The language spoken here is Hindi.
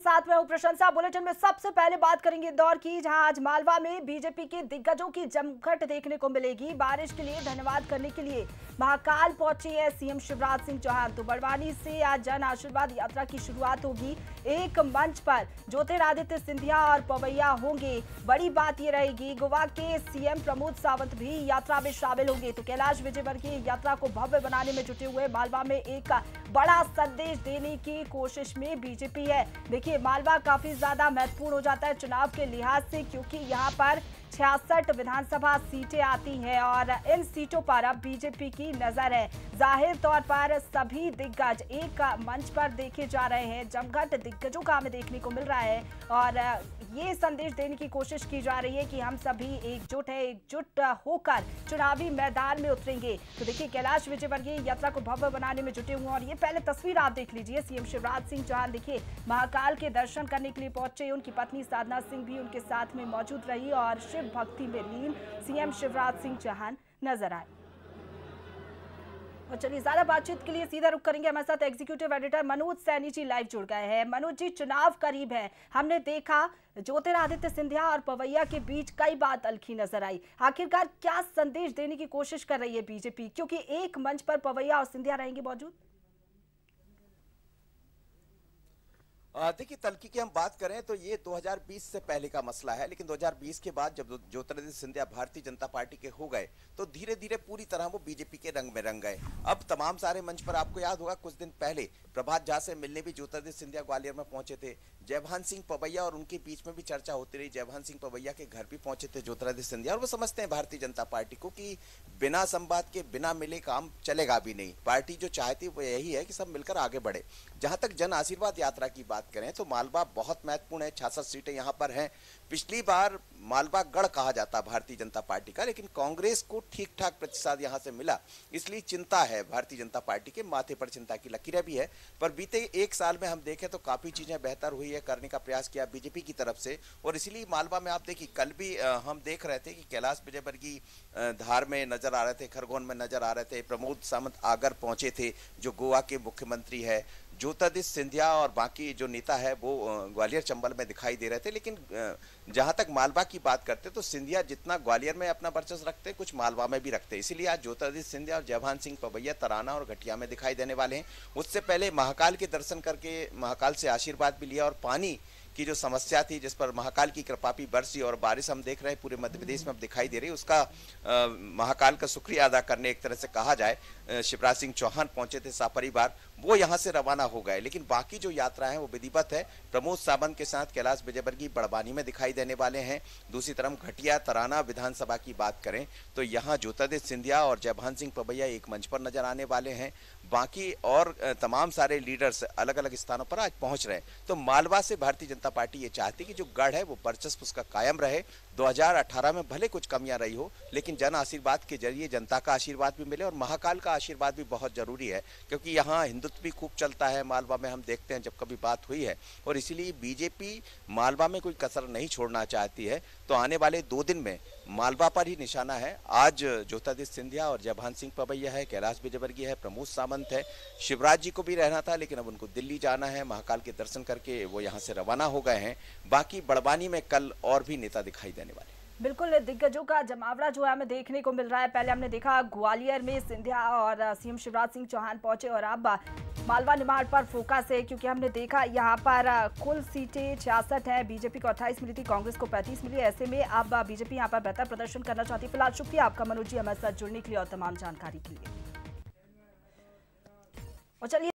साथ में हूं प्रशंसा। बुलेटिन में सबसे पहले बात करेंगे इंदौर की, जहां आज मालवा में बीजेपी के दिग्गजों की जमघट देखने को मिलेगी। बारिश के लिए धन्यवाद करने के लिए महाकाल पहुंचे हैं सीएम शिवराज सिंह चौहान। तो बड़वानी से आज जन आशीर्वाद यात्रा की शुरुआत होगी। एक मंच पर ज्योतिरादित्य सिंधिया और पवैया होंगे। बड़ी बात यह रहेगी, गोवा के सीएम प्रमोद सावंत भी यात्रा में शामिल होंगे। तो कैलाश विजयवर्गीय यात्रा को भव्य बनाने में जुटे हुए मालवा में एक बड़ा संदेश देने की कोशिश में बीजेपी है। देखिए, मालवा काफी ज्यादा महत्वपूर्ण हो जाता है चुनाव के लिहाज से, क्योंकि यहाँ पर 66 विधानसभा सीटें आती हैं और इन सीटों पर अब बीजेपी की नजर है। जाहिर तौर पर सभी दिग्गज एक मंच पर देखे जा रहे हैं। जमघट दिग्गजों का हमें देखने को मिल रहा है और ये संदेश देने की कोशिश की जा रही है कि हम सभी एकजुट होकर चुनावी मैदान में उतरेंगे। तो देखिए, कैलाश विजयवर्गीय यात्रा को भव्य बनाने में जुटे हुए और ये पहले तस्वीर आप देख लीजिए। सीएम शिवराज सिंह चौहान देखिए महाकाल के दर्शन करने के लिए पहुंचे। उनकी पत्नी साधना सिंह भी उनके साथ में मौजूद रही और शिव भक्ति में लीन सीएम शिवराज सिंह चौहान नजर आए। और चलिए, ज्यादा बातचीत के लिए सीधा रुख करेंगे। हमारे साथ executive editor Manoj Saini ji live जुड़ गए हैं। मनोज जी, चुनाव करीब है, हमने देखा ज्योतिरादित्य सिंधिया और पवैया के बीच कई बात अलखी नजर आई। आखिरकार क्या संदेश देने की कोशिश कर रही है बीजेपी, क्योंकि एक मंच पर पवैया और सिंधिया रहेंगे मौजूद? देखिए, तल्खी की हम बात करें तो ये 2020 से पहले का मसला है, लेकिन 2020 के बाद जब ज्योतिरादित्य सिंधिया भारतीय जनता पार्टी के हो गए तो धीरे धीरे पूरी तरह वो बीजेपी के रंग में रंग गए। अब तमाम सारे मंच पर आपको याद होगा, कुछ दिन पहले प्रभात झा से मिलने भी ज्योतिरादित्य सिंधिया ग्वालियर में पहुंचे थे। जयभान सिंह पवैया और उनके बीच में भी चर्चा होती रही। जयभान सिंह पवैया के घर भी पहुंचे थे ज्योतिरादित्य सिंधिया, और वो समझते हैं भारतीय जनता पार्टी को कि बिना संवाद के, बिना मिले काम चलेगा भी नहीं। पार्टी जो चाहती है वो यही है कि सब मिलकर आगे बढ़े। जहां तक जन आशीर्वाद यात्रा की बात करें तो मालवा बहुत महत्वपूर्ण है। 66 सीटें यहाँ पर हैं। पिछली बार मालवा गढ़ कहा जाता भारतीय जनता पार्टी का, लेकिन कांग्रेस को ठीक ठाक प्रतिशत यहाँ से मिला, इसलिए चिंता है भारतीय जनता पार्टी के माथे पर, चिंता की लकीरें भी है। पर बीते एक साल में हम देखें तो काफी चीजें बेहतर हुई है, करने का प्रयास किया बीजेपी की तरफ से। और इसीलिए मालवा में आप देखिए, कल भी हम देख रहे थे कि कैलाश विजयवर्गीय धार में नजर आ रहे थे, खरगोन में नजर आ रहे थे, प्रमोद सावंत आगर पहुंचे थे जो गोवा के मुख्यमंत्री है, ज्योतिरादित्य सिंधिया और बाकी जो नेता है वो ग्वालियर चंबल में दिखाई दे रहे थे। लेकिन जहां तक मालवा की बात करते तो सिंधिया जितना ग्वालियर में अपना वर्चस्व रखते कुछ मालवा में भी रखते, इसीलिए आज ज्योतिरादित्य सिंधिया और जयभान सिंह पवैया तराना और घटिया में दिखाई देने वाले हैं। उससे पहले महाकाल के दर्शन करके महाकाल से आशीर्वाद भी लिया और पानी की जो समस्या थी, जिस पर महाकाल की कृपा भी बरसी और बारिश हम देख रहे हैं पूरे मध्य प्रदेश में अब दिखाई दे रही है, उसका महाकाल का शुक्रिया अदा करने एक तरह से कहा जाए शिवराज सिंह चौहान पहुंचे थे सपरिवार, वो यहां से रवाना हो गए। लेकिन बाकी जो यात्रा है वो विधिवत है। प्रमोद सावंत के साथ कैलाश विजयवर्गीय बड़वानी में दिखाई देने वाले हैं। दूसरी तरफ घटिया तराना विधानसभा की बात करें तो यहाँ ज्योतिरादित्य सिंधिया और जयभान सिंह पवैया एक मंच पर नजर आने वाले हैं। बाकी और तमाम सारे लीडर्स अलग अलग स्थानों पर आज पहुंच रहे हैं। तो मालवा से भारतीय जनता पार्टी ये चाहती कि जो गढ़ है वो वर्चस्व उसका कायम रहे। 2018 में भले कुछ कमियां रही हो, लेकिन जन आशीर्वाद के जरिए जनता का आशीर्वाद भी मिले और महाकाल का आशीर्वाद भी बहुत जरूरी है, क्योंकि यहाँ हिंदुत्व भी खूब चलता है मालवा में, हम देखते हैं जब कभी बात हुई है। और इसीलिए बीजेपी मालवा में कोई कसर नहीं छोड़ना चाहती है। तो आने वाले 2 दिन में मालवा पर ही निशाना है। आज ज्योतिरादित्य सिंधिया और जयभान सिंह पवैया है, कैलाश विजयवर्गीय है, प्रमोद सावंत है। शिवराज जी को भी रहना था, लेकिन अब उनको दिल्ली जाना है, महाकाल के दर्शन करके वो यहाँ से रवाना हो गए हैं। बाकी बड़वानी में कल और भी नेता दिखाई देने वाले। बिल्कुल, दिग्गजों का जमावड़ा जो है हमें देखने को मिल रहा है। पहले हमने देखा ग्वालियर में सिंधिया और सीएम शिवराज सिंह चौहान पहुंचे और अब मालवा निमाड़ पर फोकस है, क्योंकि हमने देखा यहाँ पर कुल सीटें 66 है। बीजेपी को 28 मिली थी, कांग्रेस को 35 मिली। ऐसे में अब बीजेपी यहाँ पर बेहतर प्रदर्शन करना चाहती है। फिलहाल शुक्रिया आपका मनोज जी हमारे साथ जुड़ने के लिए और तमाम जानकारी के लिए। और चलिए